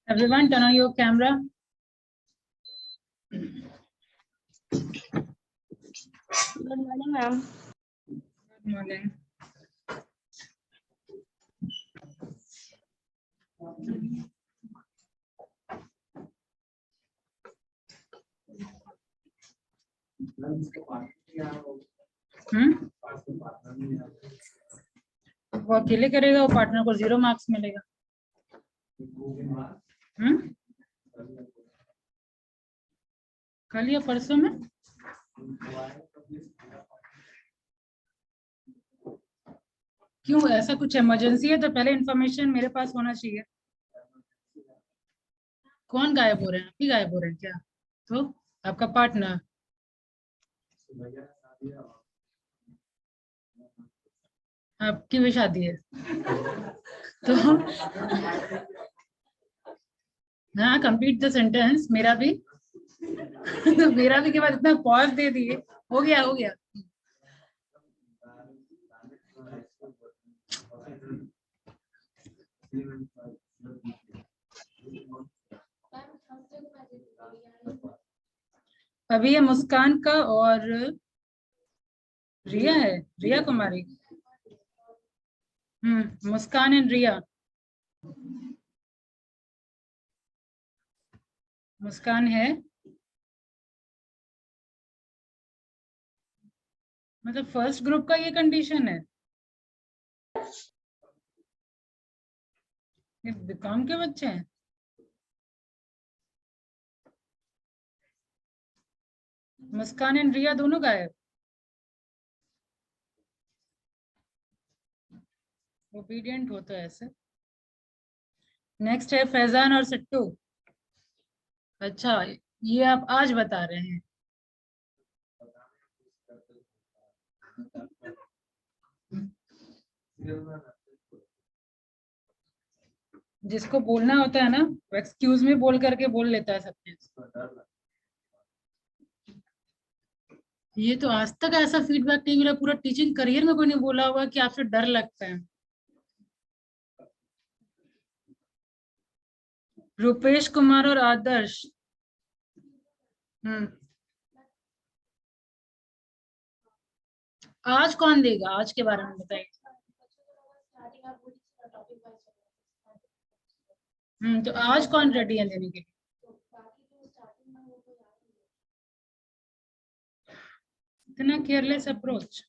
Everyone, turn on your camera. Good morning, ma'am. Good morning. वो अकेले करेगा, वो पार्टनर को 0 मार्क्स मिलेगा। कल या परसों में क्यों? ऐसा कुछ इमरजेंसी है तो पहले इंफॉर्मेशन मेरे पास होना चाहिए। कौन गायब हो रहे हैं? आप ही गायब हो रहे हैं क्या? तो आपका पार्टनर आपकी भी शादी है तो हाँ, कंप्लीट द सेंटेंस। मेरा भी तो मेरा भी के बाद इतना पॉज दे दिए। हो गया हो गया। अभी ये मुस्कान का और रिया है, रिया कुमारी। मुस्कान एंड रिया। मुस्कान है, मतलब फर्स्ट ग्रुप का ये कंडीशन है। ये बीकॉम के बच्चे हैं। मुस्कान एंड रिया दोनों गायब। ओबीडियंट हो तो ऐसे। नेक्स्ट है फैजान और सट्टू। अच्छा, ये आप आज बता रहे हैं। जिसको बोलना होता है ना, वो एक्सक्यूज मी बोल करके बोल लेता है सब चीज। ये तो आज तक ऐसा फीडबैक नहीं मिला, पूरा टीचिंग करियर में कोई नहीं बोला होगा कि आपसे डर लगता है। रूपेश कुमार और आदर्श। आज कौन देगा? आज के बारे में बताइए। तो आज कौन रेडी है देने के लिए? इतना केयरलेस अप्रोच।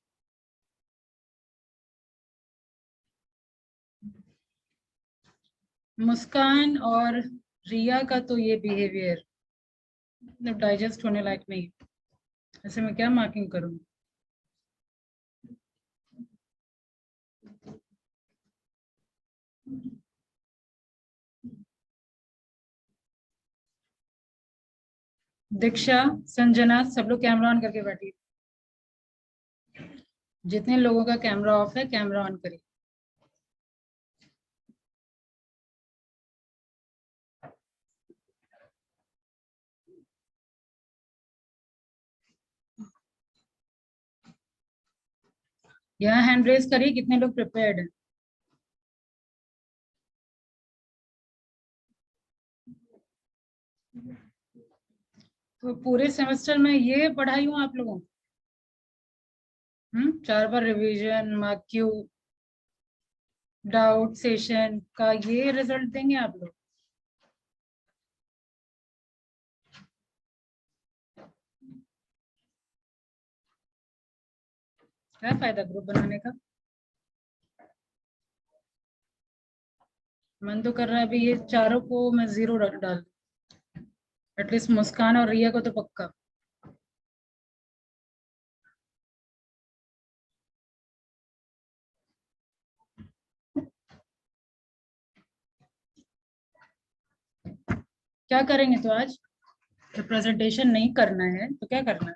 मुस्कान और रिया का तो ये बिहेवियर मतलब डाइजेस्ट होने लायक नहीं। ऐसे में क्या मार्किंग करूं? दीक्षा, संजना, सब लोग कैमरा ऑन करके बैठिए। जितने लोगों का कैमरा ऑफ है कैमरा ऑन करिए। यहाँ हैंड रेज करिए कितने लोग प्रिपेयर्ड हैं। तो पूरे सेमेस्टर में ये पढ़ाई हूँ आप लोगों को। 4 बार revision, mark Q, doubt session का ये रिजल्ट देंगे आप लोग। क्या फायदा ग्रुप बनाने का? मन तो कर रहा है अभी ये चारों को मैं 0 डाल, एटलीस्ट मुस्कान और रिया को तो पक्का। क्या करेंगे तो आज? तो प्रेजेंटेशन नहीं करना है तो क्या करना है?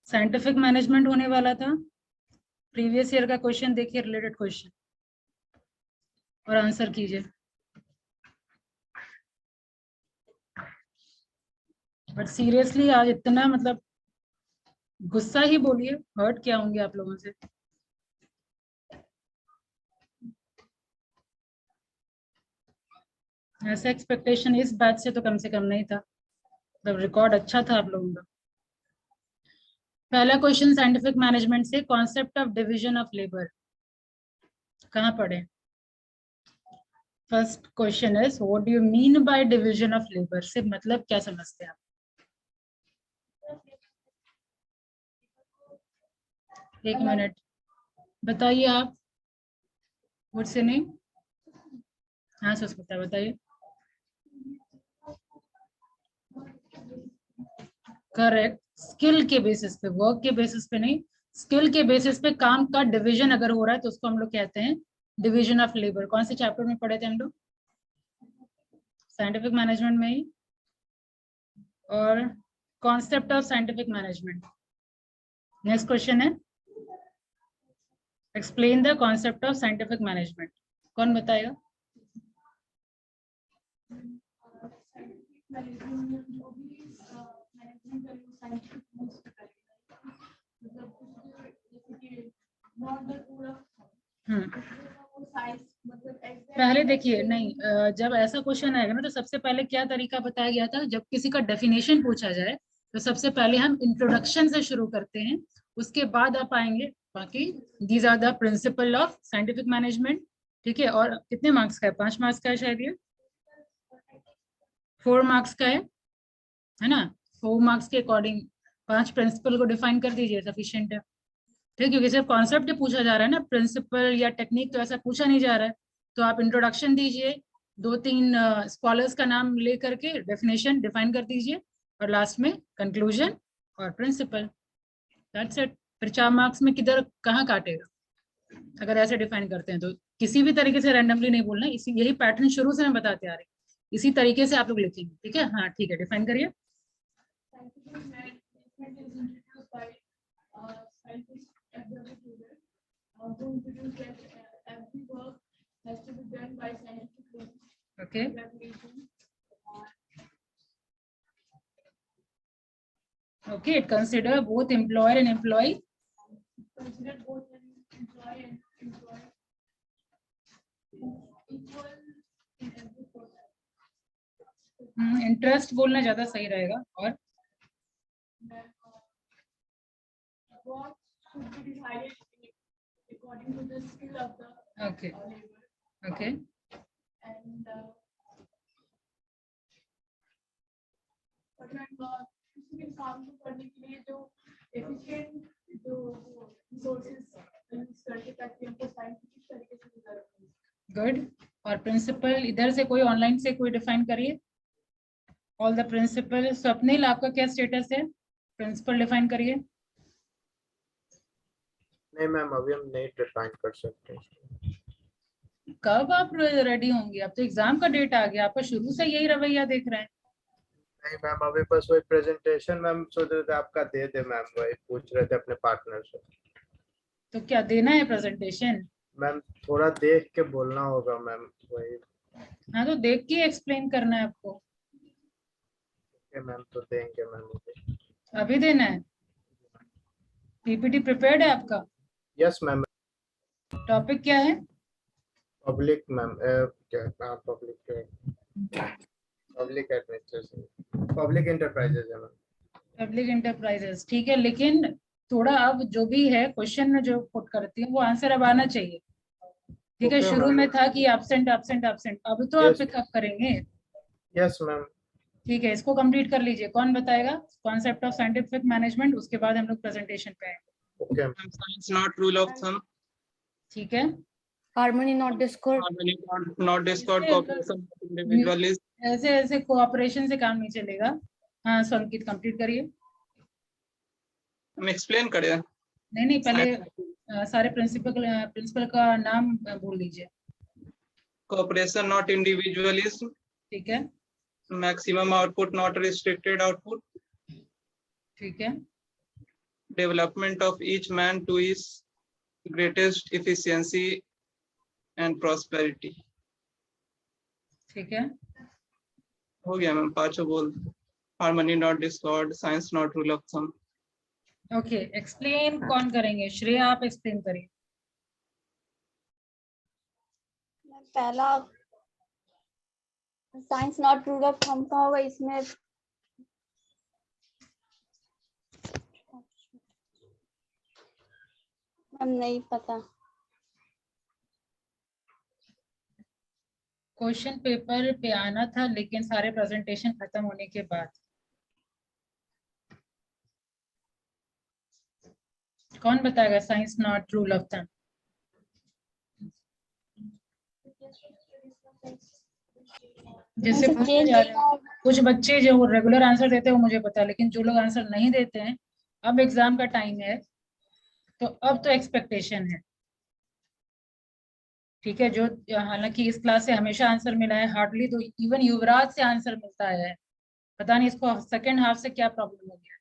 साइंटिफिक मैनेजमेंट होने वाला था। प्रीवियस ईयर का क्वेश्चन देखिए, रिलेटेड क्वेश्चन। और आंसर कीजिए। बट सीरियसली आज इतना मतलब गुस्सा ही बोलिए, हर्ट क्या होंगे आप लोगों से। ऐसा एक्सपेक्टेशन इस बैच से तो कम से कम नहीं था, मतलब रिकॉर्ड अच्छा था आप लोगों का। पहला क्वेश्चन साइंटिफिक मैनेजमेंट से, concept of division of labour, कहाँ पढ़े? First question is what do you mean by division of labour, से मतलब क्या समझते हैं आप? एक मिनट बताइए आप, व्हाट्स योर नेम? हाँ सुष्मिता बताइए। करेक्ट, स्किल के बेसिस पे, वर्क के बेसिस पे नहीं, स्किल के बेसिस पे काम का डिवीजन अगर हो रहा है तो उसको हम लोग कहते हैं डिवीजन ऑफ लेबर। कौन से चैप्टर में पढ़े थे हम लोग? साइंटिफिक मैनेजमेंट में ही। और concept of scientific management. Next question है explain the concept of scientific management. कौन बताएगा? पहले देखिए, नहीं जब ऐसा क्वेश्चन आएगा ना तो सबसे पहले क्या तरीका बताया गया था, जब किसी का डेफिनेशन पूछा जाए तो सबसे पहले हम इंट्रोडक्शन से शुरू करते हैं, उसके बाद आप आएंगे बाकी these are the principle of scientific management. ठीक है, और कितने मार्क्स का है? 5 मार्क्स का है शायद ये, 4 मार्क्स का है ना? 4 मार्क्स के अकॉर्डिंग 5 प्रिंसिपल को डिफाइन कर दीजिए, सफिशिएंट है। ठीक, क्योंकि सिर्फ कॉन्सेप्ट पूछा जा रहा है ना, प्रिंसिपल या टेक्निक तो ऐसा पूछा नहीं जा रहा है। तो आप इंट्रोडक्शन दीजिए, 2-3 स्कॉलर्स का नाम ले करके डेफिनेशन डिफाइन कर दीजिए, और लास्ट में कंक्लूजन और प्रिंसिपल, दैट्स इट। फिर 4 मार्क्स में किधर कहाँ काटेगा अगर ऐसे डिफाइन करते हैं तो? किसी भी तरीके से रैंडमली नहीं बोलना, इसी यही पैटर्न शुरू से मैं बताते आ रही हूँ, इसी तरीके से आप लोग लिखेंगे। ठीक है, हाँ ठीक है, डिफाइन करिए। Okay. Okay, it consider both employer and employee. Consider both employer and employee equal in every process. Interest बोलना ज्यादा सही रहेगा। और what should be decided according to the skill of the okay labor. Okay. And किसी काम को करने के लिए जो एफिशिएंट जो रिसोर्सेज यूज करके ताकि हमको साइंटिफिक तरीके से गुजारा। गुड। और प्रिंसिपल इधर से कोई ऑनलाइन से कोई डिफाइन करिए। All the principal. स्वप्निल आपका क्या स्टेटस है? प्रिंसिपल डिफाइन करिए। नहीं मैम, अभी हम नहीं डिफाइन कर सकते। कब आप रेडी होंगे? अब तो एग्जाम का डेट आ गया, आपका शुरू से यही रवैया देख रहे हैं। नहीं मैम, अभी बस वही प्रेजेंटेशन मैम सोच रहे थे आपका दे दे मैम, वही पूछ रहे थे अपने पार्टनर से। तो क्या देना है प्रेजेंटेशन? मैम थोड़ा देख के बोलना होगा मैम, वही। हाँ तो देख के एक्सप्लेन करना है आपको। मैम तो देंगे मैम, मुझे अभी देना है? पीपीटी प्रिपेयर्ड है आपका? Yes ma'am. टॉपिक क्या है? पब्लिक मैम, क्या पब्लिक एडमिनिस्ट्रेशन, पब्लिक एंटरप्राइजेज है मैम। पब्लिक एंटरप्राइजेस, ठीक है, लेकिन थोड़ा अब जो भी है क्वेश्चन में जो पुट करती है वो आंसर अब आना चाहिए। ठीक है, शुरू में था कि एब्सेंट एब्सेंट एब्सेंट, अब तो आप पिकअप करेंगे। Yes ma'am. ठीक है, इसको कंप्लीट कर लीजिए। कौन बताएगा कॉन्सेप्ट ऑफ साइंटिफिक मैनेजमेंट? उसके बाद हम लोग प्रेजेंटेशन पे आएंगे। Okay. Science not rule of thumb. ठीक है, Harmony not discord. Harmony not discord. Cooperation of individual is. ऐसे ऐसे कोऑपरेशन से काम नहीं चलेगा। हाँ संकित कंप्लीट करिए। हम एक्सप्लेन करें। नहीं पहले सारे प्रिंसिपल का नाम बोल दीजिए। Cooperation not individualism. ठीक है। Maximum output not restricted output. ठीक है। Development of each man to his greatest efficiency and prosperity. ठीक है, हो गया मैम, पांचों बोल। Harmony not Discord, science not rule of thumb. Okay. Explain कौन करेंगे? श्रेया, आप एक्सप्लेन करिए। पहला science not rule of thumb का होगा, इसमें हम नहीं पता। क्वेश्चन पेपर पे आना था लेकिन सारे प्रेजेंटेशन खत्म होने के बाद। कौन बताएगा science not rule of thumb? जैसे पूछा जा रहा है, कुछ बच्चे जो रेगुलर आंसर देते हैं वो मुझे पता है, लेकिन जो लोग आंसर नहीं देते हैं, अब एग्जाम का टाइम है, तो अब तो एक्सपेक्टेशन है, ठीक है। जो हालांकि इस क्लास से हमेशा आंसर मिला है, हार्डली तो इवन युवराज से आंसर मिलता है, पता नहीं इसको सेकंड हाफ से क्या प्रॉब्लम हो गया।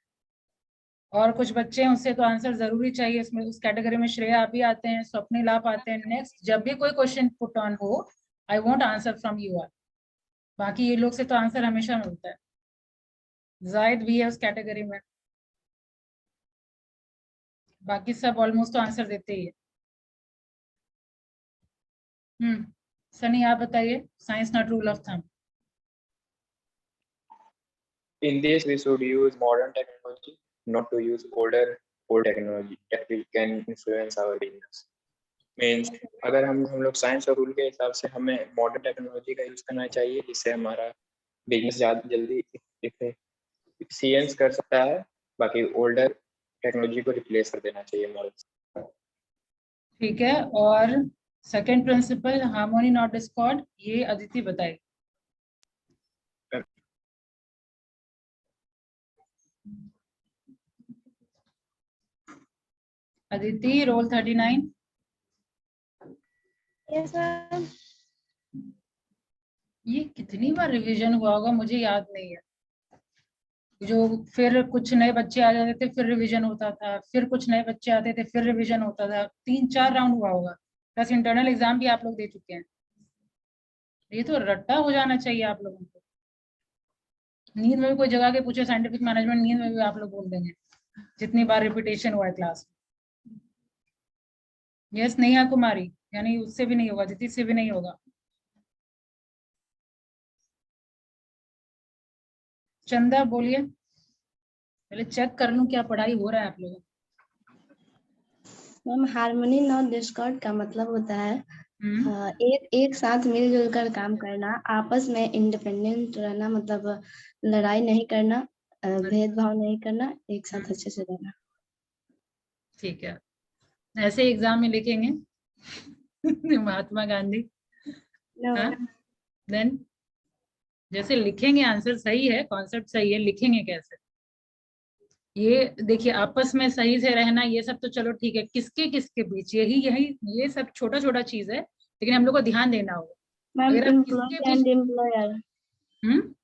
और कुछ बच्चे हैं उससे तो आंसर जरूरी चाहिए, इसमें उस कैटेगरी में श्रेया आप भी आते हैं, स्वप्निल आप आते हैं। नेक्स्ट जब भी कोई क्वेश्चन पुट ऑन हो, I want answer from you are. बाकी ये लोग से तो आंसर हमेशा मिलता है। जायद भी है उस कैटेगरी में, बाकी सब ऑलमोस्ट तो आंसर देते ही है। सनी आप बताइए, science not rule of thumb. In this, we should use modern technology, not to use old technology that will can influence our business. Means अगर हम लोग साइंस और रूल के हिसाब से हमें मॉडर्न टेक्नोलॉजी का यूज करना चाहिए, जिससे हमारा बिजनेस ज़्यादा जल्दी इफिशिएंस कर सकता है। बाकी ओल्डर टेक्नोलॉजी को रिप्लेस कर देना चाहिए मॉडल। ठीक है, और second principle harmony not discord, ये अदिति बताएगी। अदिति, रोल 39। Yes sir. ये कितनी बार रिवीजन हुआ होगा, मुझे याद नहीं है। जो फिर कुछ नए बच्चे आ जाते थे फिर रिवीजन होता था, फिर कुछ नए बच्चे आते थे फिर रिवीजन होता था, 3-4 राउंड हुआ होगा, प्लस इंटरनल एग्जाम भी आप लोग दे चुके हैं। ये तो रट्टा हो जाना चाहिए आप लोगों को। नींद में भी कोई जगह के पूछे साइंटिफिक मैनेजमेंट, नींद में भी आप लोग बोल देंगे, जितनी बार रिपीटेशन हुआ है क्लास में। यस नेहा कुमारी, यानी उससे भी नहीं होगा, अदिति से भी नहीं होगा। चंदा बोलिए, पहले चेक कर लूं क्या पढ़ाई हो रहा है आप लोगों मैम हार्मनी नॉट डिस्कॉर्ड का मतलब होता है को। एक साथ मिलजुल कर काम करना, आपस में इंडिपेंडेंट रहना, मतलब लड़ाई नहीं करना, भेदभाव नहीं करना, एक साथ अच्छे से रहना। ठीक है, ऐसे एग्जाम में लिखेंगे महात्मा गांधी। हाँ, देन जैसे लिखेंगे आंसर सही है, कॉन्सेप्ट सही है, लिखेंगे कैसे? ये देखिए, आपस में सही से रहना ये सब तो चलो ठीक है, किसके किसके बीच, यही यही ये सब छोटा छोटा चीज है, लेकिन हम लोग को ध्यान देना होगा। मैम अगर आप एम्प्लॉय किसके एंड बीच employer, hmm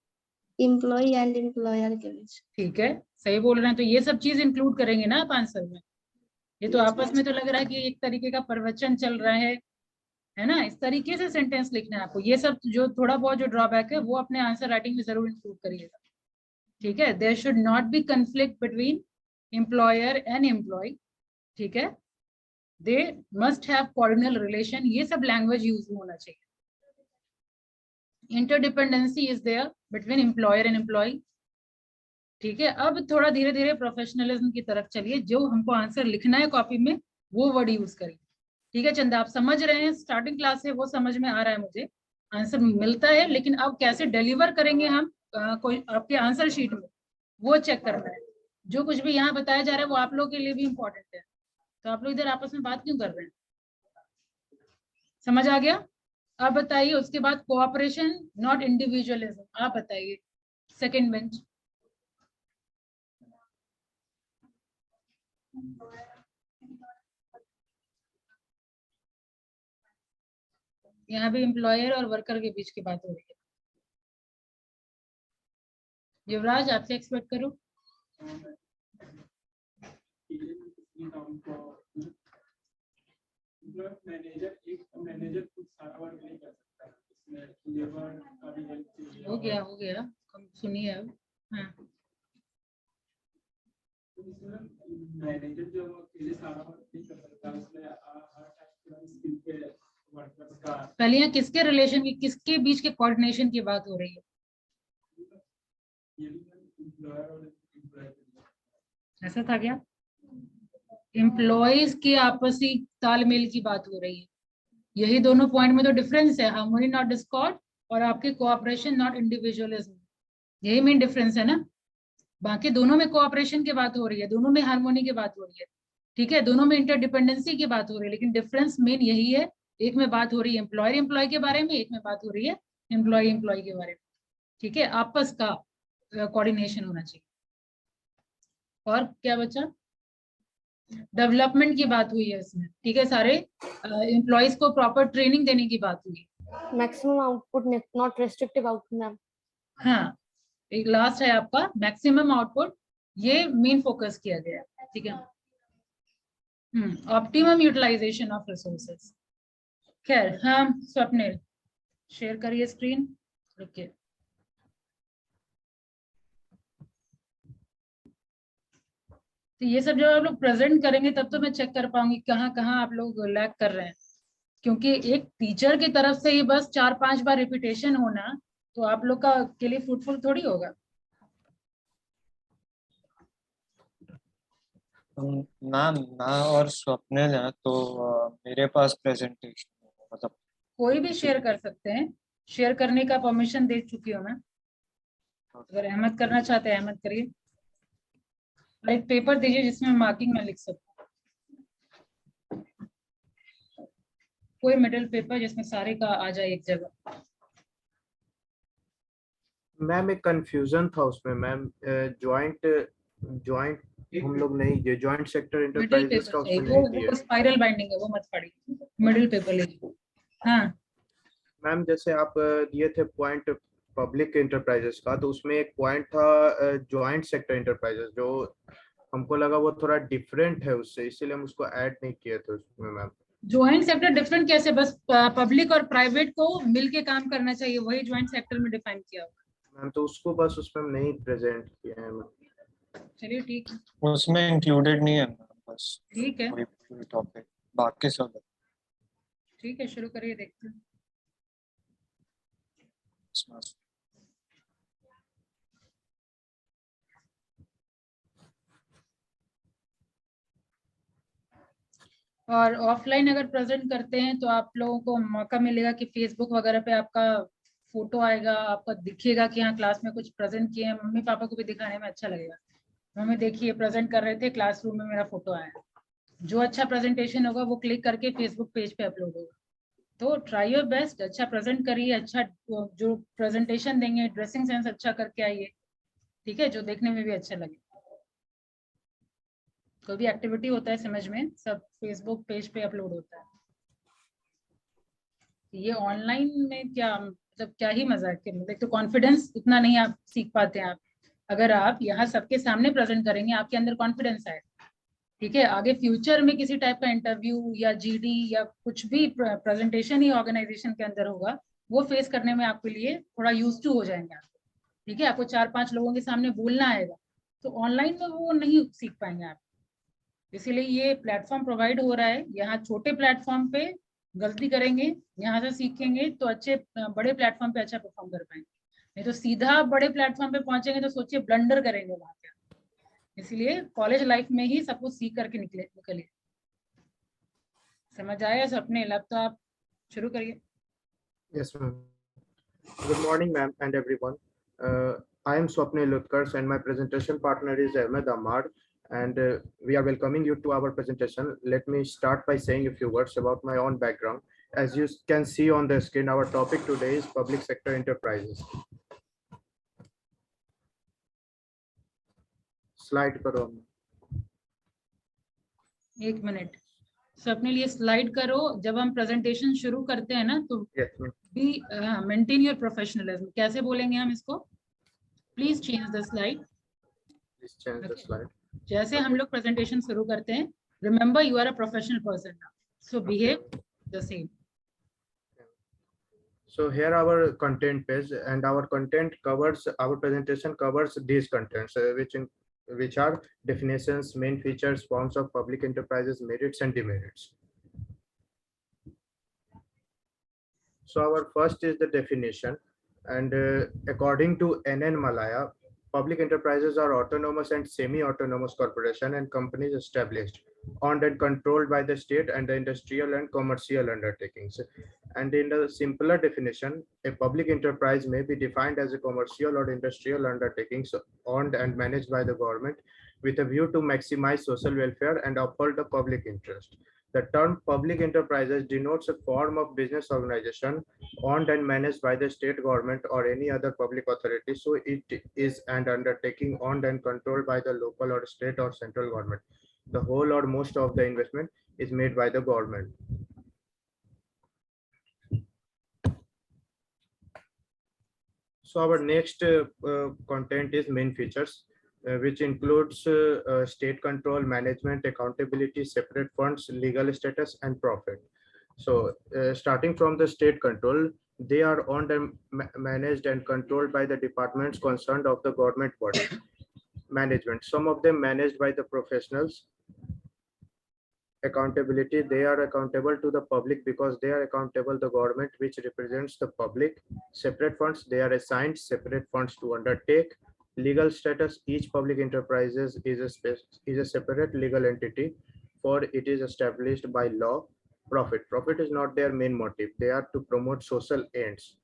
employ and employer के बीच। ठीक है, सही बोल रहे हैं, तो ये सब चीज इंक्लूड करेंगे ना आप आंसर में। ये तो आपस में तो लग रहा है कि एक तरीके का प्रवचन चल रहा है ना? इस तरीके से सेंटेंस लिखना है आपको। ये सब जो थोड़ा बहुत जो ड्रॉबैक है वो अपने आंसर राइटिंग में जरूर इंक्लूड करिएगा, ठीक है। There should not be conflict between employer and employ, ठीक है। They must have coordinal relation, ये सब लैंग्वेज यूज होना चाहिए। Interdependency is there between employer and employ, ठीक है। अब थोड़ा धीरे धीरे प्रोफेशनलिज्म की तरफ चलिए, जो हमको आंसर लिखना है कॉपी में वो वर्ड यूज करिए, ठीक है। चंदा आप समझ रहे हैं, स्टार्टिंग क्लास से वो समझ में आ रहा है मुझे, आंसर मिलता है, लेकिन अब कैसे डिलीवर करेंगे हम कोई आपके आंसर शीट में, वो चेक करना है। जो कुछ भी यहाँ बताया जा रहा है वो आप लोगों के लिए भी इम्पोर्टेंट है, तो आप लोग इधर आपस में बात क्यों कर रहे हैं? समझ आ गया? आप बताइए, उसके बाद कोऑपरेशन नॉट इंडिविजुअलिज्म, आप बताइए सेकेंड बेंच। यहाँ भी एम्प्लॉयर और वर्कर के बीच की बात हो रही है। युवराज आपसे एक्सपेक्ट करो। मैनेजर खुद सारा वर्क नहीं कर सकता, इसमें लेबर का हो गया हम सुनिए अब। हाँ मैनेजर जो अकेले सारा नहीं कर सकता, इसलिए हर टाइप स्किल के वर्कर का पहले यहाँ किसके रिलेशन की, किसके बीच के कोऑर्डिनेशन की बात हो रही है? ये एम्प्लॉयर और एम्प्लॉय ऐसा था क्या? एम्प्लॉयज के आपसी तालमेल की बात हो रही है। यही दोनों पॉइंट में तो डिफरेंस है, हार्मोनी नॉट डिस्कॉर्ड और आपके कोऑपरेशन नॉट इंडिविजुअलिज्म, यही मेन डिफरेंस है ना। बाकी दोनों में कोऑपरेशन की बात हो रही है, दोनों में हार्मोनी की बात हो रही है, ठीक है, दोनों में इंटरडिपेंडेंसी की बात हो रही है, लेकिन डिफरेंस मेन यही है, एक में बात हो रही है एम्प्लॉय के बारे में, एक में बात हो रही है एम्प्लॉय के बारे में, ठीक है। आपस का कोऑर्डिनेशन होना चाहिए। और क्या बचा? डेवलपमेंट की बात हुई है इसमें, ठीक है, सारे एम्प्लॉयज को प्रॉपर ट्रेनिंग देने की बात हुई। Maximum output not restrictive output ma'am. हाँ, एक लास्ट है आपका मैक्सिमम आउटपुट, ये मेन फोकस किया गया है, ठीक है। Optimum utilisation of resources. खैर, हाँ स्वप्निल शेयर करिए स्क्रीन। ओके, तो ये सब जब आप लोग प्रेजेंट करेंगे तब तो मैं चेक कर पाऊंगी कहाँ कहाँ आप लोग लैग कर रहे हैं, क्योंकि एक टीचर की तरफ से ही बस 4-5 बार रिपीटेशन होना तो आप लोग का के लिए फ्रूटफुल थोड़ी होगा। मैम ना और स्वप्निल है तो मेरे पास प्रेजेंटेशन मतलब कोई भी शेयर कर सकते हैं, शेयर करने का परमिशन दे चुकी हूँ मैं। अगर अहमद करना चाहते हैं अहमद करिए, और एक पेपर दीजिए जिसमें मार्किंग में लिख सकूं, कोई मिडिल पेपर जिसमें सारे का आ जाए एक जगह। मैम एक कंफ्यूजन था उसमें मैम, जॉइंट हम लोग नहीं, ये joint sector middle enterprises paper का चाहिए, उसमें नहीं दिए। वो स्पाइरल बाइंडिंग है, वो मत पढ़िए, मिडिल पेपर लीजिए। हाँ मैम जैसे आप दिए थे पॉइंट पब्लिक इंटरप्राइजेस का, तो उसमें एक पॉइंट था जॉइंट सेक्टर इंटरप्राइजेस, जो हमको लगा वो थोड़ा डिफरेंट है उससे, इसीलिए हम उसको ऐड नहीं किए थे उसमें मैम। ज्वाइंट सेक्टर डिफरेंट कैसे? बस पब्लिक और प्राइवेट को मिलके काम करना चाहिए, वही ज्वाइंट सेक्टर में डिफाइन किया हुआ। मैम तो उसको बस उसमें हम नहीं प्रेजेंट किए हैं मैम। चलिए ठीक है, उसमें इंक्लूडेड नहीं है मैम, बस ठीक है, वही टॉपिक, बाकी सब ठीक है, शुरू करिए, देखते हैं। है। और ऑफलाइन अगर प्रेजेंट करते हैं तो आप लोगों को मौका मिलेगा कि फेसबुक वगैरह पे आपका फोटो आएगा, आपका दिखेगा कि हाँ क्लास में कुछ प्रेजेंट किए हैं, मम्मी पापा को भी दिखाने में अच्छा लगेगा, मम्मी देखिए प्रेजेंट कर रहे थे क्लासरूम में, मेरा फोटो आया। जो अच्छा प्रेजेंटेशन होगा वो क्लिक करके फेसबुक पेज पे अपलोड होगा। तो ट्राई योर बेस्ट, अच्छा प्रेजेंट करिए, अच्छा जो प्रेजेंटेशन देंगे ड्रेसिंग सेंस अच्छा करके आइए, ठीक है, जो देखने में भी अच्छा लगे। कोई भी एक्टिविटी होता है समझ में, सब फेसबुक पेज पे अपलोड होता है। ये ऑनलाइन में क्या मतलब क्या ही मजा है, मतलब तो कॉन्फिडेंस उतना नहीं आप सीख पाते हैं। आप अगर आप यहाँ सबके सामने प्रेजेंट करेंगे आपके अंदर कॉन्फिडेंस आए, ठीक है, आगे फ्यूचर में किसी टाइप का इंटरव्यू या जीडी या कुछ भी प्रेजेंटेशन ही ऑर्गेनाइजेशन के अंदर होगा, वो फेस करने में आपके लिए थोड़ा यूज टू हो जाएंगे आप, ठीक है। आपको 4-5 लोगों के सामने बोलना आएगा, तो ऑनलाइन में वो नहीं सीख पाएंगे आप। इसीलिए ये प्लेटफॉर्म प्रोवाइड हो रहा है, यहाँ छोटे प्लेटफॉर्म पे गलती करेंगे, यहाँ से सीखेंगे तो अच्छे बड़े प्लेटफॉर्म पे अच्छा परफॉर्म कर पाएंगे, नहीं तो सीधा बड़े प्लेटफॉर्म पे पहुंचेंगे तो सोचिए ब्लंडर करेंगे वहां पे। इसलिए कॉलेज लाइफ में ही सब कुछ सीख करके निकलिए। समझ आया सपने? अब तो आप शुरू करिए। Yes ma'am. Good morning ma'am and everyone. I am Swapnil Utkars and my presentation partner is Ahmed Ahmad, and we are welcoming you to our presentation. Let me start by saying a few words about my own background. As you can see on the screen, our topic today is public sector enterprises. Slide करो। 1 minute Swapnil, ये slide करो। जब हम presentation शुरू करते हैं ना तो Yes ma'am. Be maintain your professionalism. कैसे बोलेंगे हम इसको? Please change the slide. Please change the Okay. slide. जैसे हम लोग प्रेजेंटेशन शुरू करते हैं, remember you are a professional person now, so behave the same. So here our content page, and our content covers, our presentation covers these contents, which are definitions, main features, forms of public enterprises, merits and demerits. So our first is the definition, and according to NN Malaya, public enterprises are autonomous and semi-autonomous corporation and companies established, owned and controlled by the state and the industrial and commercial undertakings. And in the simpler definition, a public enterprise may be defined as a commercial or industrial undertakings owned and managed by the government with a view to maximize social welfare and uphold the public interest. The term public enterprises denotes a form of business organization owned and managed by the state government or any other public authority. So it is an undertaking owned and controlled by the local or state or central government. The whole or most of the investment is made by the government. So our next content is main features, which includes state control, management, accountability, separate funds, legal status, and profit. So starting from the state control, they are owned and managed and controlled by the departments concerned of the government body. Management, some of them managed by the professionals. Accountability, they are accountable to the public because they are accountable the government which represents the public. Separate funds, they are assigned separate funds to undertake. Legal status, each public enterprises is a separate legal entity, for it is established by law. Profit is not their main motive, they are to promote social ends.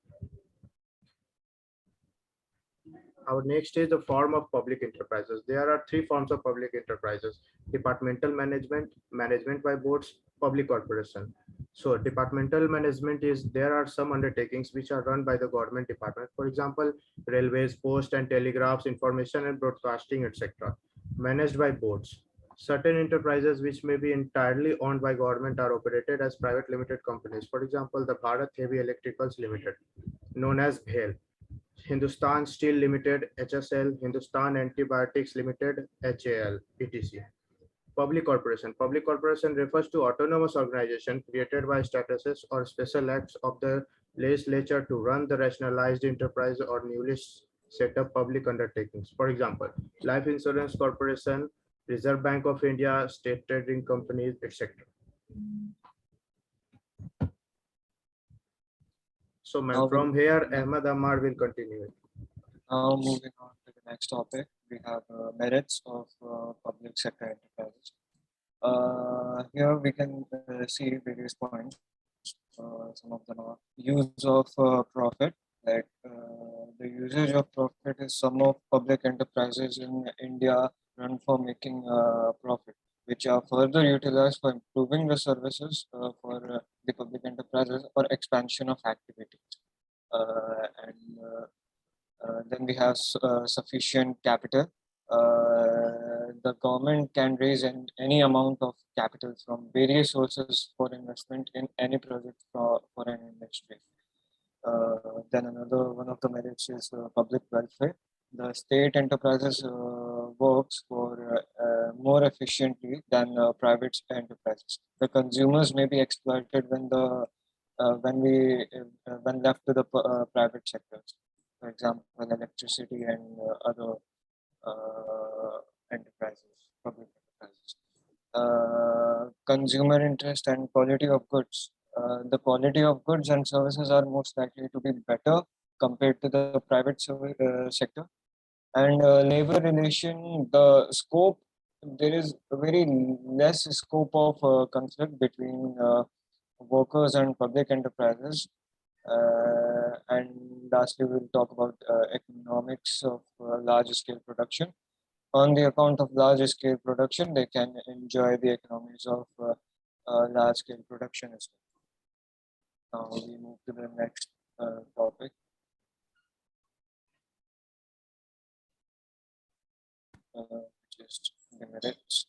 Our next is the form of public enterprises. There are three forms of public enterprises: departmental management, management by boards, public corporation. So departmental management is, there are some undertakings which are run by the government department. For example, railways, post and telegraphs, information and broadcasting, etc. Managed by boards. Certain enterprises which may be entirely owned by government are operated as private limited companies. For example, the Bharat Heavy Electricals Limited, known as BHEL. Hindustan Steel Limited, HSL, Hindustan Antibiotics Limited, HAL, etc. Public corporation. Public corporation refers to autonomous organization created by statuses or special acts of the legislature to run the rationalized enterprise or newly set up public undertakings. For example, Life Insurance Corporation, Reserve Bank of India, state trading companies, etc. So, ma'am, from here, Ahmed Ahmad will continue. Now moving on to the next topic, we have merits of public sector enterprises. Here we can see various points. Some of them are use of profit, like the usage of profit is some of public enterprises in India run for making profit, which are further utilized for improving the services for the public enterprises or expansion of activities. Then we have sufficient capital. The government can raise any amount of capital from various sources for investment in any project for an industry. Then another one of the merits is public welfare. The state enterprises works for more efficiently than private enterprises. The consumers may be exploited when when left to the private sectors. For example, electricity and other enterprises, public enterprises. Consumer interest and quality of goods. The quality of goods and services are most likely to be better compared to the private sector. And labor relation, the scope, there is a very less scope of conflict between workers and public enterprises. And lastly, we'll talk about economics of large scale production. On the account of large scale production, they can enjoy the economies of large scale production as well. Now we move to the next topic. Just the merits.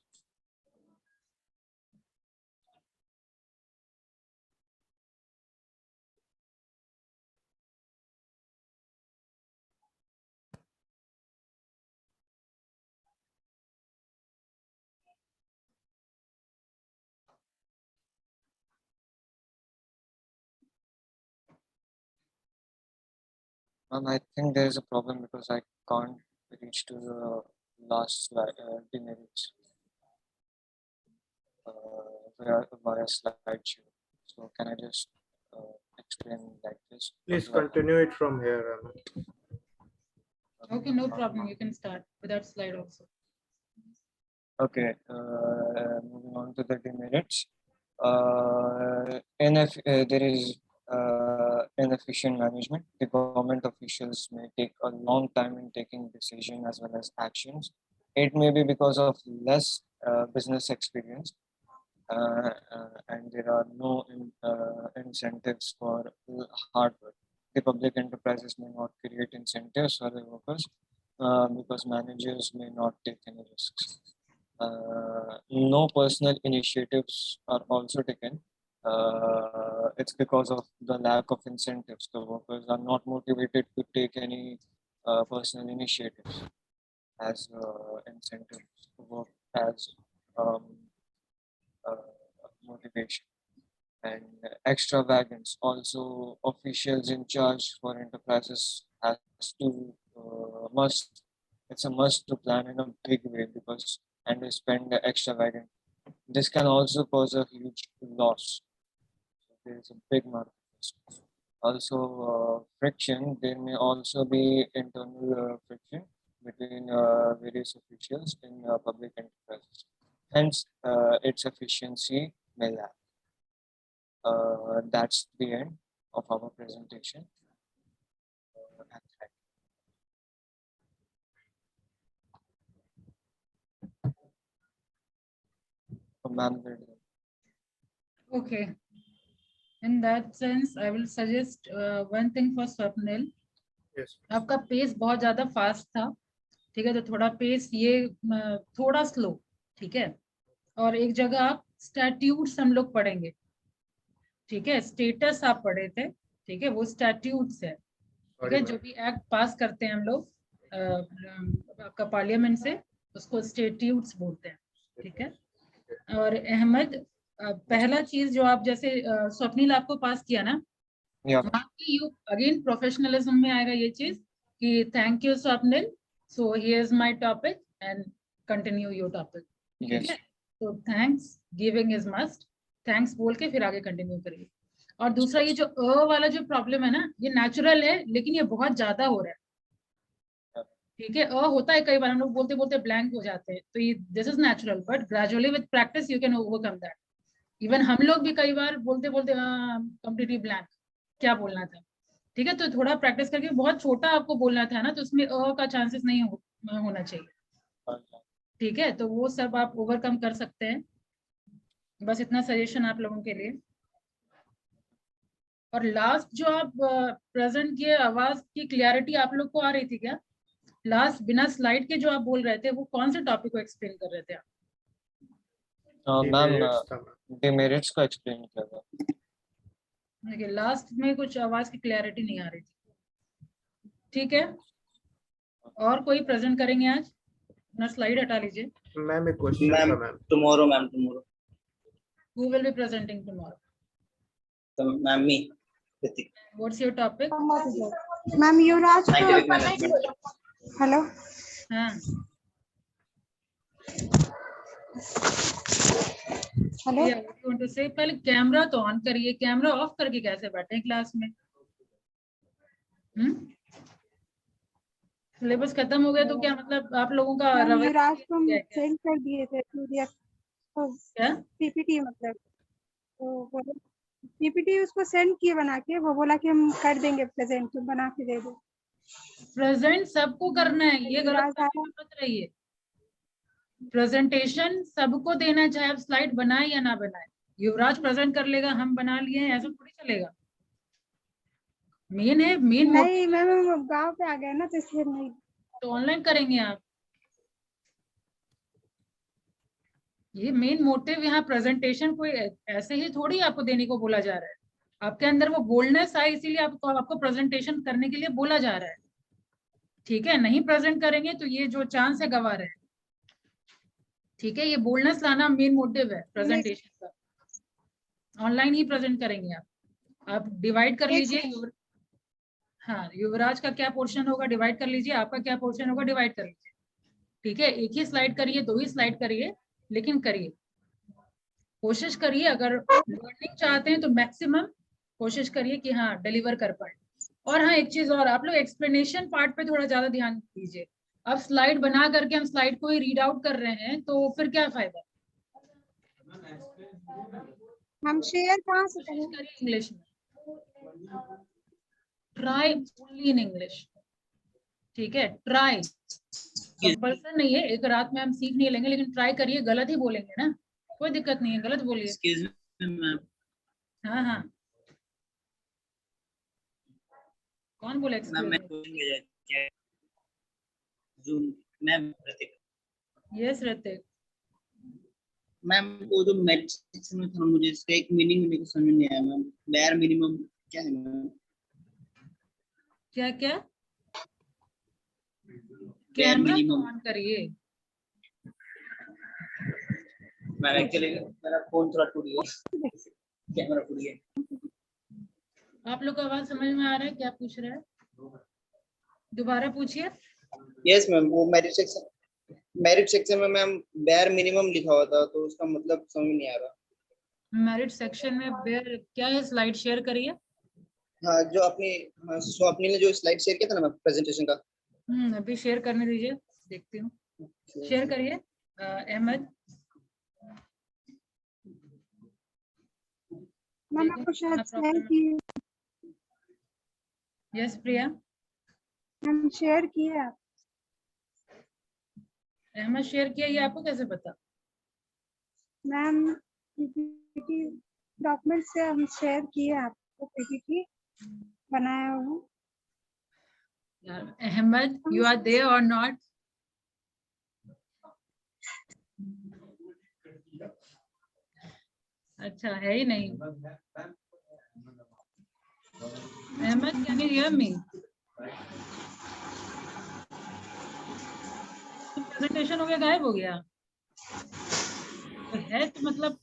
I think there is a problem because I can't reach to the last slide, demerits via slideshow. So can I just explain like this? Please What do I- continue it from here, Ahmed. Okay, no problem. You can start with that slide also. Okay, moving on to the demerits. There is inefficient management. The government officials may take a long time in taking decision as well as actions. It may be because of less business experience, and there are no incentives for hard work. The public enterprises may not create incentives for the workers because managers may not take any risks. No personal initiatives are also taken. It's because of the lack of incentives. The workers are not motivated to take any personal initiatives as incentives to work as um, motivation. And extravagance. Also, officials in charge for enterprises has to must. It's a must to plan in a big way because and they spend extravagant. This can also cause a huge loss. So there is a big market. risk. Also, friction. There may also be internal friction between various officials in public enterprises. Hence, its efficiency may lag. That's the end of our presentation. And thank you. Ma'am, we're done. Okay. In that sense, I will suggest one thing for Swapnil. Yes. आपका pace बहुत ज्यादा fast था, ठीक है, तो थोड़ा pace ये थोड़ा स्लो, ठीक है, और एक जगह आप स्टैट्यूट्स हम लोग पढ़ेंगे, ठीक है, स्टेटस आप पढ़े थे, ठीक है, वो स्टैट्यूट्स है, ठीक है, जो भी एक्ट पास करते हैं हम लोग आपका पार्लियामेंट से, उसको स्टैट्यूट्स बोलते हैं, ठीक है। और अहमद, पहला चीज जो आप जैसे स्वप्निल आपको पास किया ना, Yeah. वहाँ पे यू अगेन प्रोफेशनलिज्म में आएगा ये चीज कि thank you Swapnil, so here is my topic and continue your topic, ठीक Yes. है। तो thanks giving is must, thanks बोल के फिर आगे कंटिन्यू करिए। और दूसरा ये जो वाला जो प्रॉब्लम है ना, ये नेचुरल है लेकिन ये बहुत ज्यादा हो रहा है, ठीक है। होता है कई बार हम लोग बोलते बोलते ब्लैंक हो जाते हैं, तो ये this is natural, but gradually with practice you can overcome that. Even हम लोग भी कई बार बोलते बोलते कंप्लीटली ब्लैंक, क्या बोलना था, ठीक है। तो थोड़ा प्रैक्टिस करके, बहुत छोटा आपको बोलना था ना, तो उसमें का चांसेस नहीं होना चाहिए, ठीक है। तो वो सब आप ओवरकम कर सकते हैं, बस इतना सजेशन आप लोगों के लिए। और लास्ट जो आप प्रेजेंट किए, आवाज की क्लियरिटी आप लोग को आ रही थी क्या? लास्ट बिना स्लाइड के जो आप बोल रहे थे, वो कौन से टॉपिक को एक्सप्लेन कर रहे थे आप? मैम, Demerits था, ma'am. demerits को explain किया था. देखिए लास्ट में कुछ आवाज की क्लियरिटी नहीं आ रही थी, ठीक है। और कोई प्रेजेंट करेंगे आज? अपना स्लाइड हटा लीजिए। Ma'am, एक question था, ma'am. Tomorrow, ma'am, tomorrow. Who will be presenting tomorrow? So, ma'am, me. Ritik. What's your topic? Ma'am, Yuvraj. Scientific management. Hello. हाँ, Hello. yeah, what you want to say? पहले camera तो on करिए, camera off करके कैसे बैठे class में? Syllabus खत्म हो गया तो क्या मतलब आप लोगों का Ma'am, रवैया युवराज को हम क्या है? सेंड कर दिए थे PDF क्या? पीपीटी, मतलब तो पीपीटी उसको सेंड किए बना के, वो बोला कि हम कर देंगे प्रेजेंट, तुम बना के दे दो। प्रेजेंट सबको करना है, ये गलत युवराज आया। मत रहिए। प्रेजेंटेशन सबको देना है, चाहे आप स्लाइड बनाए या ना बनाए। युवराज प्रेजेंट कर लेगा, हम बना लिए हैं, ऐसा थोड़ी चलेगा। मेन है, मेन नहीं मैम, हम गाँव पे आ गए ना, तो इसलिए नहीं। तो ऑनलाइन करेंगे आप। ये मेन मोटिव यहाँ प्रेजेंटेशन कोई ऐसे ही थोड़ी आपको देने को बोला जा रहा है। आपके अंदर वो बोल्डनेस आए, इसीलिए आपको प्रेजेंटेशन करने के लिए बोला जा रहा है, ठीक है। नहीं प्रेजेंट करेंगे तो ये जो चांस है गवा रहे हैं, ठीक है। ये बोल्डनेस लाना मेन मोटिव है प्रेजेंटेशन का। ऑनलाइन ही प्रेजेंट करेंगे आप डिवाइड कर लीजिए। हाँ, युवराज का क्या पोर्शन होगा डिवाइड कर लीजिए, आपका क्या पोर्शन होगा डिवाइड कर लीजिए। ठीक है, एक ही स्लाइड करिए, 2 ही स्लाइड करिए, लेकिन करिए, कोशिश करिए। अगर लर्निंग चाहते हैं तो मैक्सिमम कोशिश करिए कि हाँ डिलीवर कर पाए। और हाँ, एक चीज और, आप लोग एक्सप्लेनेशन पार्ट पे थोड़ा ज्यादा ध्यान दीजिए। अब स्लाइड बना करके हम स्लाइड को ही रीड आउट कर रहे हैं तो फिर क्या फायदा। हम शेयर कहाँ से करें? करिए इंग्लिश में, ट्राई ओनली इन इंग्लिश। ठीक है, ट्राई, कंपल्सन नहीं है, एक रात में हम सीख नहीं लेंगे, लेकिन ट्राई करिए। गलत ही बोलेंगे ना, कोई दिक्कत नहीं है, गलत बोलिए। एक्सक्यूज मी मैम, हाँ हाँ, कौन बोले मैम मैं एक्सक्यूज बोलेंगे क्या जूम मैम प्रतीक यस ऋतिक। मैम, वो जो मेरिट सेक्शन में था मुझे इसका एक मीनिंग मेरे को समझ में नहीं आया मैम। बेयर मिनिमम क्या है मैम? क्या क्या, बेयर कैमरा मिनिमम ऑन करिए। मैम, एक्चुअली मेरा फोन थोड़ा टूट गया, कैमरा टूट गया। आप लोग को आवाज समझ में आ रहा है क्या पूछ रहे हैं? दोबारा पूछिए। यस मैम, वो मेरिट सेक्शन में मैम बेयर मिनिमम लिखा हुआ था, तो उसका मतलब समझ में नहीं आ रहा। मेरिट सेक्शन में बेयर क्या है, स्लाइड शेयर करिए। हाँ, जो अपनी स्वप्निल ने जो स्लाइड शेयर किया था ना मैम प्रेजेंटेशन का। अभी शेयर करने दीजिए, देखती हूँ। शेयर करिए अहमद। मैम आपको शायद शेयर की, यस प्रिया। हम शेयर किए आप। अहमद शेयर किया, ये आपको कैसे पता? मैम पीपीटी डॉक्यूमेंट से हम शेयर किए आपको, पीपीटी बनाया हूँ। अहमद, यू आर देयर और नॉट? अच्छा, है ही नहीं। Ahmed, can you hear me? Presentation हो गया, गायब हो गया तो है, तो मतलब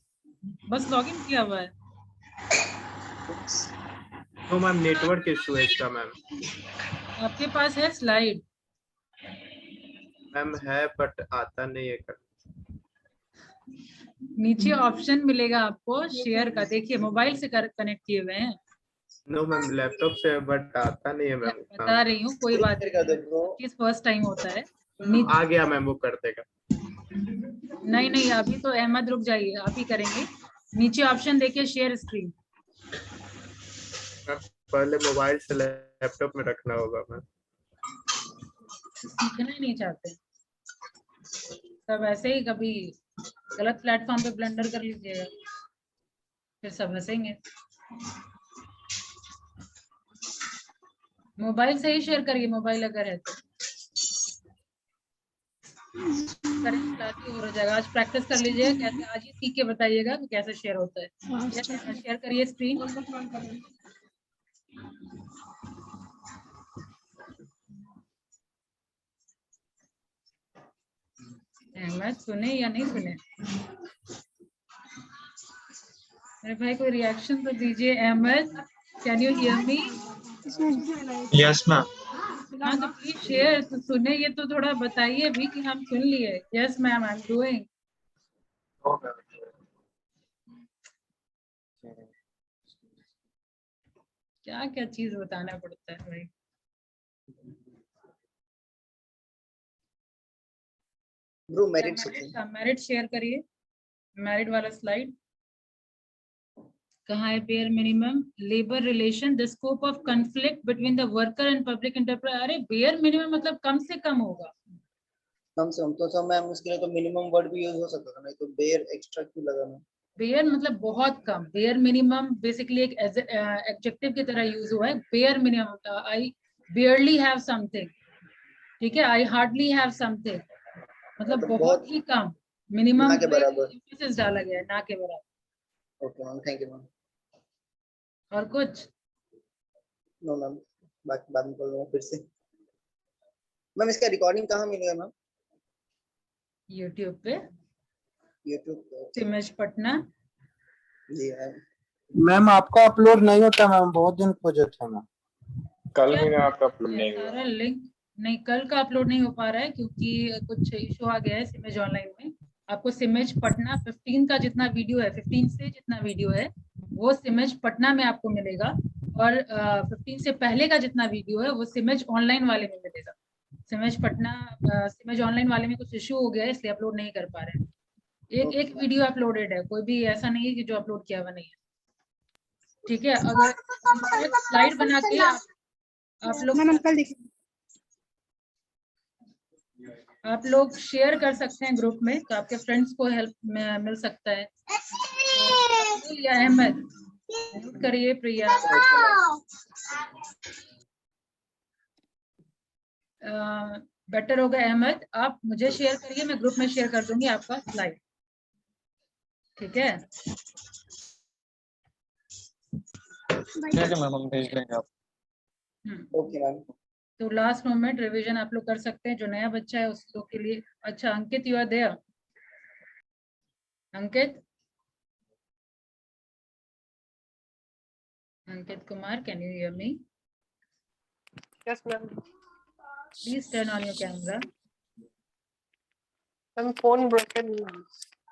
बस लॉगिन किया हुआ है। तो मैम नेटवर्क इशू है इसका मैम। आपके पास है स्लाइड? मैम है बट आता नहीं है कर। नीचे ऑप्शन मिलेगा आपको शेयर का, देखिए मोबाइल से कनेक्ट किए हुए हैं। नो मैम, लैपटॉप से बट आता नहीं है मैम। बता रही हूँ, कोई बात नहीं, फर्स्ट टाइम होता है। आ गया मैम, वो कर देगा। नहीं नहीं, अभी तो अहमद रुक जाइए, आप ही करेंगे। नीचे ऑप्शन देखिए, शेयर स्क्रीन। पहले मोबाइल से लैपटॉप में रखना होगा मैम। सीखना ही नहीं चाहते सब, ऐसे ही कभी गलत प्लेटफॉर्म पे ब्लंडर कर लीजिएगा, फिर सब हंसेंगे। मोबाइल से ही शेयर करिए, मोबाइल अगर है तो हो जाएगा। आज प्रैक्टिस कर लीजिएगा, कैसे आज ही सीख के बताइएगा कि कैसे शेयर होता है। शेयर करिए स्क्रीन। अहमद सुने या नहीं सुने? मेरे भाई कोई रिएक्शन तो दीजिए। Ahmed, can you hear me? Yes ma'am. हाँ तो प्लीज शेयर तो सुने, ये तो थोड़ा बताइए भी कि हम सुन लिए। Yes ma'am, I am doing. क्या क्या चीज बताना पड़ता है भाई। Bro merit section, merit share करिए, मेरिट वाला स्लाइड कहाँ है? Bare minimum, labour relation, the scope of conflict between the worker and public enterprise. अरे बेयर मिनिमम मतलब कम से कम होगा। कम से कम तो मैम उसके लिए तो मिनिमम वर्ड भी यूज हो सकता था, नहीं तो बेयर एक्स्ट्रा क्यों लगाना? बेयर मतलब बहुत कम। बेयर मिनिमम बेसिकली एक एडजेक्टिव की तरह यूज हुआ है। Bare minimum, I बेयरली have something, ठीक है, आई हार्डली हैव समथिंग, मतलब तो बहुत ही कम। मिनिमम ना के बराबर। एम्फेसिस डाला गया है, ना के बराबर। Okay ma'am, thank you ma'am. और कुछ? नो मैम, बाकी बाद में बोल रहा हूँ फिर से। मैम इसका रिकॉर्डिंग कहाँ मिलेगा मैम? यूट्यूब पे यूट्यूब पे? सिमेश पटना। जी मैम। मैम आपका अपलोड नहीं होता मैम, बहुत दिन खोजे थे मैम। कल क्या भी मैं आपका अपलोड ये नहीं हुआ। सारा लिंक नहीं, कल का अपलोड नहीं हो पा रहा है क्योंकि कुछ इशू आ गया है सिमेज ऑनलाइन में। आपको सिमेज पटना 15 का जितना वीडियो है, 15 से जितना वीडियो है वो सिमेज पटना में आपको मिलेगा, और 15 से पहले का जितना वीडियो है वो सिमेज ऑनलाइन वाले में मिलेगा। सिमेज पटना सिमेज ऑनलाइन वाले में कुछ इशू हो गया है इसलिए अपलोड नहीं कर पा रहे हैं। एक एक वीडियो अपलोडेड है, कोई भी ऐसा नहीं है कि जो अपलोड किया हुआ नहीं है। ठीक है, अगर स्लाइड बना के आप लोग मैम अंकल देखिए। आप लोग शेयर कर सकते हैं ग्रुप में, तो आपके फ्रेंड्स को हेल्प मिल सकता है। या अहमद म्यूट करिए, प्रिया। बेटर होगा अहमद आप मुझे शेयर करिए, मैं ग्रुप में शेयर कर दूंगी आपका स्लाइड। ठीक है, ठीक है मैम, हम भेज देंगे आप। Okay ma'am. तो लास्ट मोमेंट रिवीजन आप लोग कर सकते हैं, जो नया बच्चा है उस लोग के लिए। अच्छा Ankit, you are there? Ankit, Ankit Kumar, can you hear me? Yes, ma'am. Please turn on your camera. Ma'am, phone broken.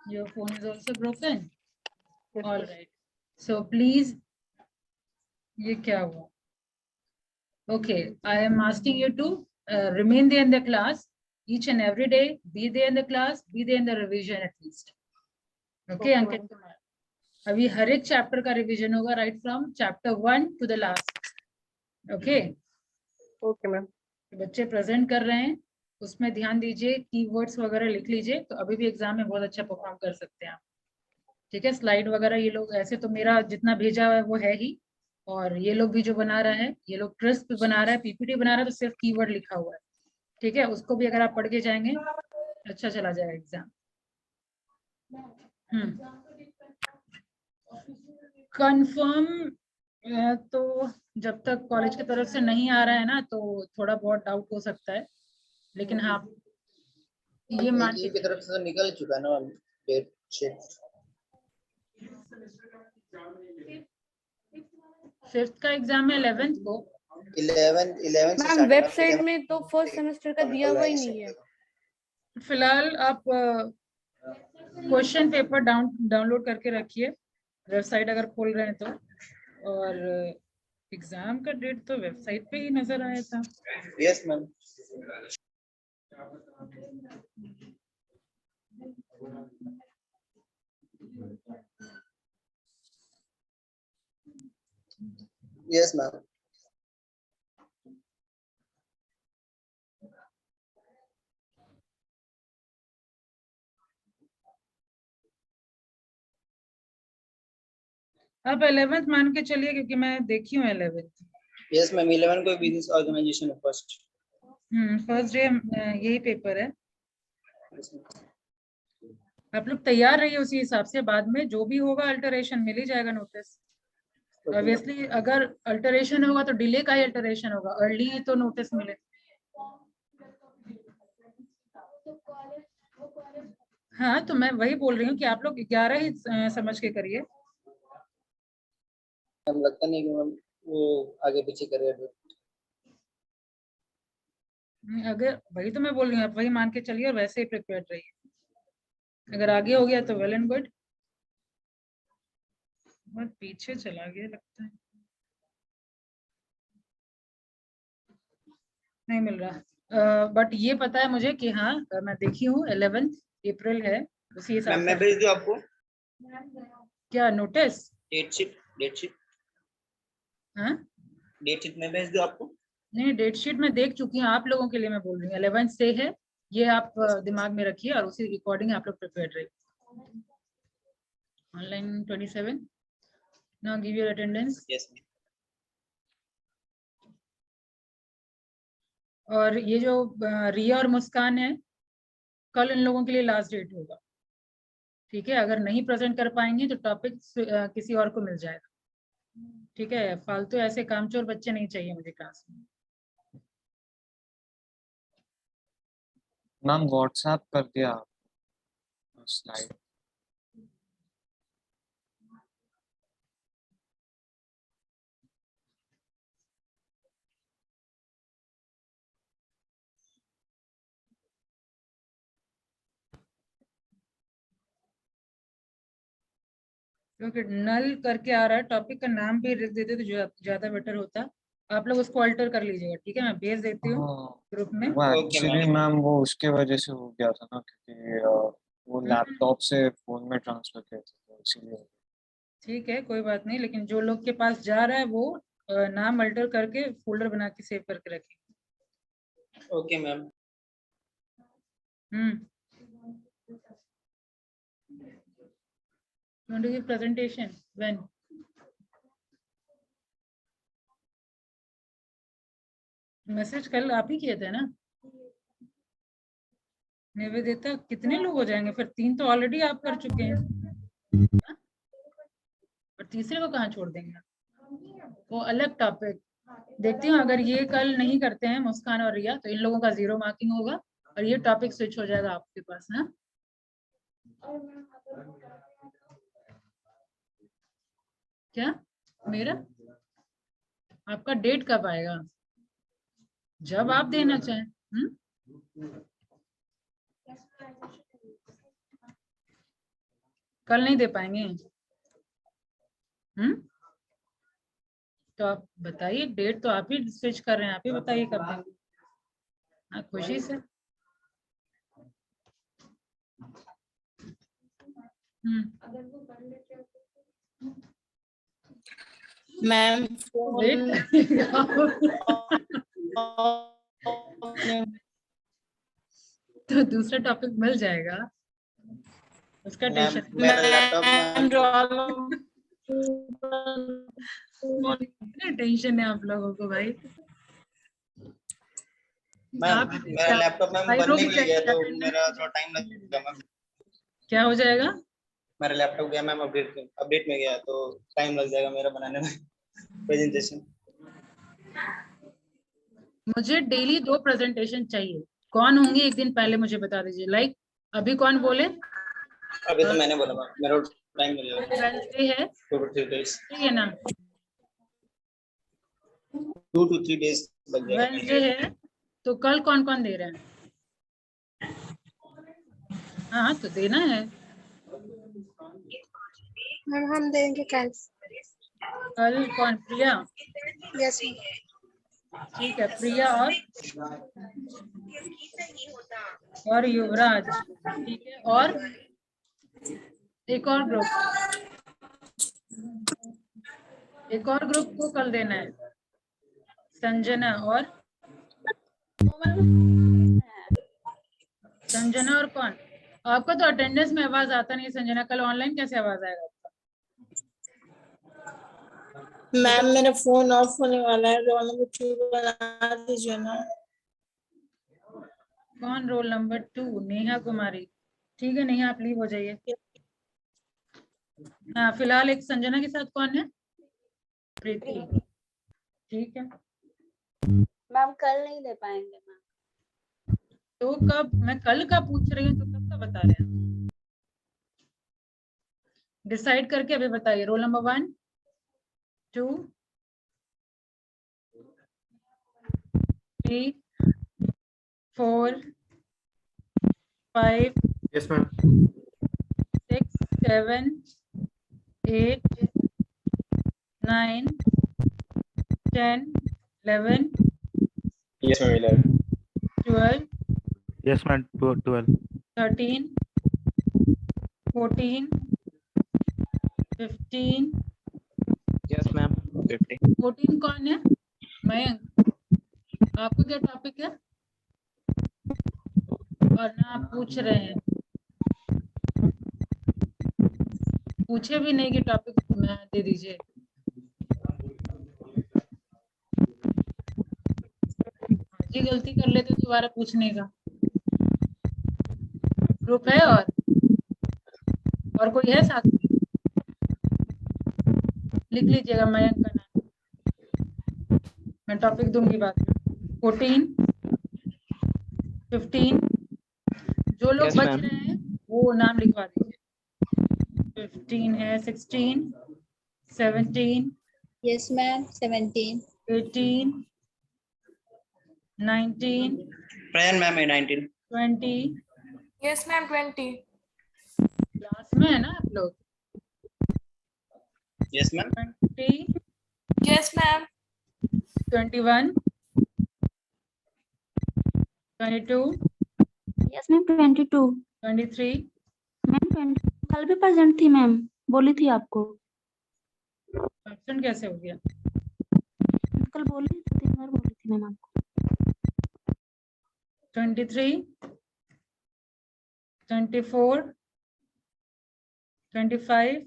Your phone is also broken. Yes, All ma'am. right. So please, ये क्या हुआ? Okay, I am asking you to remain there in the class each and every day. Be there in the class. Be there in the revision at least. Okay, Okay, Ankit Kumar. अभी हर एक chapter का revision होगा, right from chapter 1 to the last. Okay, Okay, ma'am. बच्चे present कर रहे हैं उसमें ध्यान दीजिए, कीवर्ड्स वगैरह लिख लीजिए, तो अभी भी एग्जाम में बहुत अच्छा परफॉर्म कर सकते हैं आप। ठीक है, स्लाइड वगैरह ये लोग ऐसे तो मेरा जितना भेजा हुआ है वो है ही, और ये लोग भी जो बना रहा है, ये लोग ट्रिस्प बना रहा है, पीपीटी बना रहा है, तो सिर्फ कीवर्ड लिखा हुआ है। ठीक है, उसको भी अगर आप पढ़ के जाएंगे अच्छा चला जाएगा एग्जाम। कंफर्म तो जब तक कॉलेज की तरफ से नहीं आ रहा है ना, तो थोड़ा बहुत डाउट हो सकता है, लेकिन हाँ ये मान की तरफ से तो निकल चुका है ना डेट शीट। फिफ्थ का एग्जाम है 11th को। 11 से मैम वेबसाइट में तो फर्स्ट सेमेस्टर का दिया हुआ ही नहीं है। फिलहाल आप क्वेश्चन पेपर डाउनलोड करके रखिए, वेबसाइट अगर खोल रहे हैं तो, और एग्जाम का डेट तो वेबसाइट पे ही नजर आया था। Yes ma'am. Yes ma'am. आप 11th मान के चलिए, क्योंकि मैं देखी हूँ 11th। यस मैम, 11 को बिजनेस ऑर्गेनाइजेशन है फर्स्ट। फर्स्ट डे यही पेपर है। आप लोग तैयार रहिए उसी हिसाब से, बाद में जो भी होगा अल्टरेशन मिल ही जाएगा नोटिस। ऑब्वियसली अगर अल्टरेशन होगा तो डिले का ही अल्टरेशन होगा, अर्ली तो नोटिस मिले। हाँ, तो मैं वही बोल रही हूँ कि आप लोग 11 ही समझ के करिए। लगता नहीं कि मैम वो आगे पीछे करेगा। अगर वही तो मैं बोल रही हूँ, आप वही मान के चलिए और वैसे ही प्रिपेयर रहिए। अगर आगे हो गया तो वेल एंड गुड, बहुत पीछे चला गया लगता है, नहीं मिल रहा। बट ये पता है मुझे कि हाँ मैं देखी हूँ 11 अप्रैल है, उसी हिसाब से। मैं भेज दूं आपको क्या नोटिस? डेट शीट हाँ, डेट शीट में भेज दूं आपको? नहीं, डेट शीट में देख चुकी हूँ, आप लोगों के लिए मैं बोल रही हूँ 11 से है, ये आप दिमाग में रखिए और उसी रिकॉर्डिंग आप लोग प्रिपेयर रहिए। Online 27 now give your attendance. Yes. और ये जो रिया और मुस्कान है, कल इन लोगों के लिए लास्ट डेट होगा। ठीक है, अगर नहीं प्रेजेंट कर पाएंगे तो टॉपिक किसी और को मिल जाएगा। ठीक है, फालतू ऐसे कामचोर बच्चे नहीं चाहिए मुझे क्लास में। मैम व्हाट्सएप कर दिया स्लाइड। क्योंकि नल करके आ रहा है, टॉपिक का नाम भी लिख देते तो ज्यादा बेटर होता। आप लोग उसको अल्टर कर लीजिएगा, ठीक है? मैं भेज देती हूँ हाँ, ग्रुप में। वो एक्चुअली मैम वो उसके वजह से हो गया था ना, क्योंकि वो लैपटॉप से फोन में ट्रांसफर किया था, तो इसीलिए। ठीक है, कोई बात नहीं, लेकिन जो लोग के पास जा रहा है वो नाम अल्टर करके फोल्डर बना के सेव करके रखें। Okay ma'am. Want to give presentation when? Message कल आप ही किए थे ना? निवेदिता, कितने लोग हो जाएंगे फिर? 3 तो ऑलरेडी आप कर चुके हैं, हाँ? और तीसरे को कहाँ छोड़ देंगे? वो अलग टॉपिक देखती हूँ। अगर ये कल नहीं करते हैं मुस्कान और रिया, तो इन लोगों का 0 मार्किंग होगा और ये टॉपिक स्विच हो जाएगा आपके पास ना। क्या मेरा? आपका डेट कब आएगा? जब आप देना चाहें। कल नहीं दे पाएंगे? तो आप बताइए, डेट तो आप ही स्विच कर रहे हैं, आप ही बताइए कब देंगे। हाँ, खुशी से। मैम तो दूसरा टॉपिक मिल जाएगा, उसका टेंशन। मेरा लैपटॉप टेंशन है आप लोगों को भाई। मैम मेरा लैपटॉप मैम बनने के लिए गया तो मेरा थोड़ा टाइम लगेगा मैम। क्या हो जाएगा? मेरा लैपटॉप गया मैम अपडेट में गया तो टाइम लग जाएगा मेरा बनाने में प्रेजेंटेशन। मुझे डेली 2 प्रेजेंटेशन चाहिए। कौन होंगे एक दिन पहले मुझे बता दीजिए। लाइक अभी कौन बोले? अभी तो मैंने बोला मैम, मेरा टाइम मिल जाएगा। वेडनेसडे है, 2 to 3 days। ठीक है ना? 2 to 3 days लग जाएगा। वेडनेसडे है, तो कल कौन कौन दे रहे हैं? हाँ तो देना है। मैम हम देंगे कल। कल कौन? प्रिया? यस ठीक है, प्रिया और युवराज, ठीक है। और एक और ग्रुप को कल देना है, संजना और कौन? आपका तो अटेंडेंस में आवाज आता नहीं संजना, कल ऑनलाइन कैसे आवाज आएगा? मैम मेरा फोन ऑफ होने वाला है, रोल नंबर 2 बना दीजिए ना। कौन रोल नंबर 2? नेहा कुमारी। ठीक है नेहा, आप लीव हो जाइए। हाँ, फिलहाल एक संजना के साथ कौन है? प्रीति। ठीक है मैम, कल नहीं दे पाएंगे मैम। तो कब? मैं कल का पूछ रही हूँ, तो कब का बता रहे हैं? डिसाइड करके अभी बताइए। Roll number 1, 2, 3, 4, 5, Yes, ma'am. 6, 7, 8, 9, 10, 11. Yes, ma'am. 11. 12. Yes, ma'am. 12. 13, 14, 15. Yes, ma'am. 15. 14 कौन है? मयंक, आपको क्या टॉपिक है? और ना आप पूछ रहे हैं, पूछे भी नहीं कि टॉपिक दे दीजिए। जी गलती कर लेते दोबारा पूछने का। ग्रुप है और कोई है साथ में? लिख लीजिएगा मयंक का नाम, मैं टॉपिक दूंगी बाद में। 14, 15, जो लोग Yes, बच ma'am. रहे हैं वो नाम लिखवा दीजिए। 15 है, 16, 17, यस मैम, 17, 18, 19, प्रयान मैम है 19। 20। Yes ma'am, 20। क्लास में है ना आप लोग? Yes, ma'am. 20, Yes, ma'am. 21, 22, yes ma'am 22 23, ma'am 20 कल भी प्रेजेंट थी मैम, बोली थी आपको, ऑप्शन कैसे हो गया? कल बोली थी, 3 बार बोली थी मैम आपको। 23, 24, 25,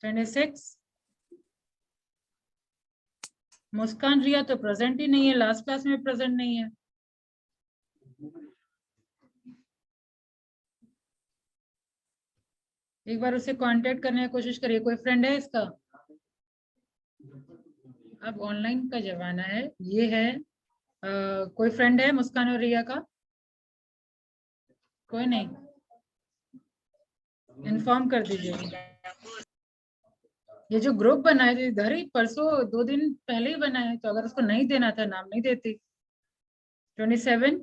26। मुस्कान रिया तो प्रेजेंट ही नहीं है, लास्ट क्लास में प्रेजेंट नहीं है। एक बार उसे कांटेक्ट करने की कोशिश करिए, कोई फ्रेंड है इसका? अब ऑनलाइन का जमाना है, ये है कोई फ्रेंड है मुस्कान और रिया का? कोई नहीं, इन्फॉर्म कर दीजिए। ये जो ग्रुप बना है तो इधर ही परसों 2 दिन पहले ही बना है, तो अगर उसको नहीं देना था नाम नहीं देती। 27,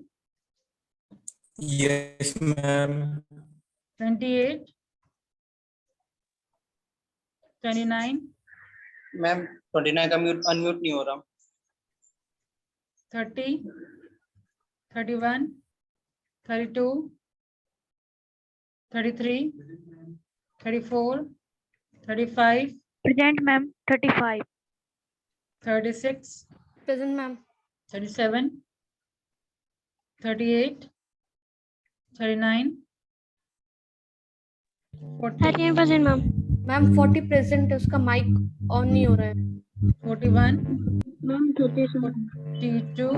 Yes, ma'am. 28, 29, मैम 29 का म्यूट अनम्यूट नहीं हो रहा। 30, 31, 32, 33, 34, 35, present ma'am 35 36, Present, ma'am. 37, 38, 39, 40, 13% ma'am. Ma'am 40 present है, उसका माइक ऑन नहीं हो रहा है। 41, ma'am 30 42,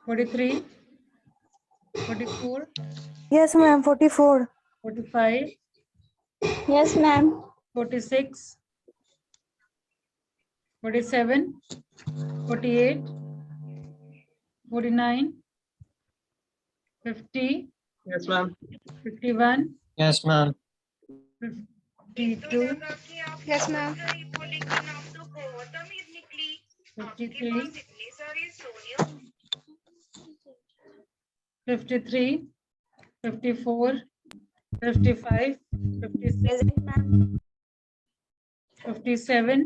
43, 44, Yes, ma'am. 44. 45, yes ma'am 46, 47, 48, 49, 50, Yes, ma'am. 51, Yes, ma'am. 52, yes ma'am 53, 53, 54, 55, 56, 57,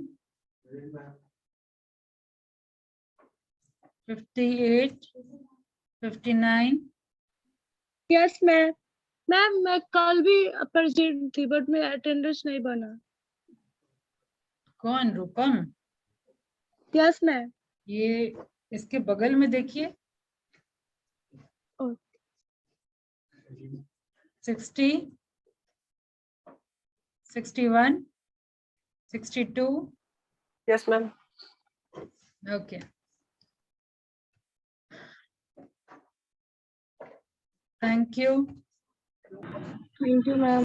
58, 59, yes ma'am. Ma'am मैं कल भी प्रेजेंट थी बट मेरा अटेंडेंस नहीं बना। कौन? रूपम? Yes ma'am. ये इसके बगल में देखिए, 60, 61, 62, yes ma'am. okay. Thank you. Thank you ma'am.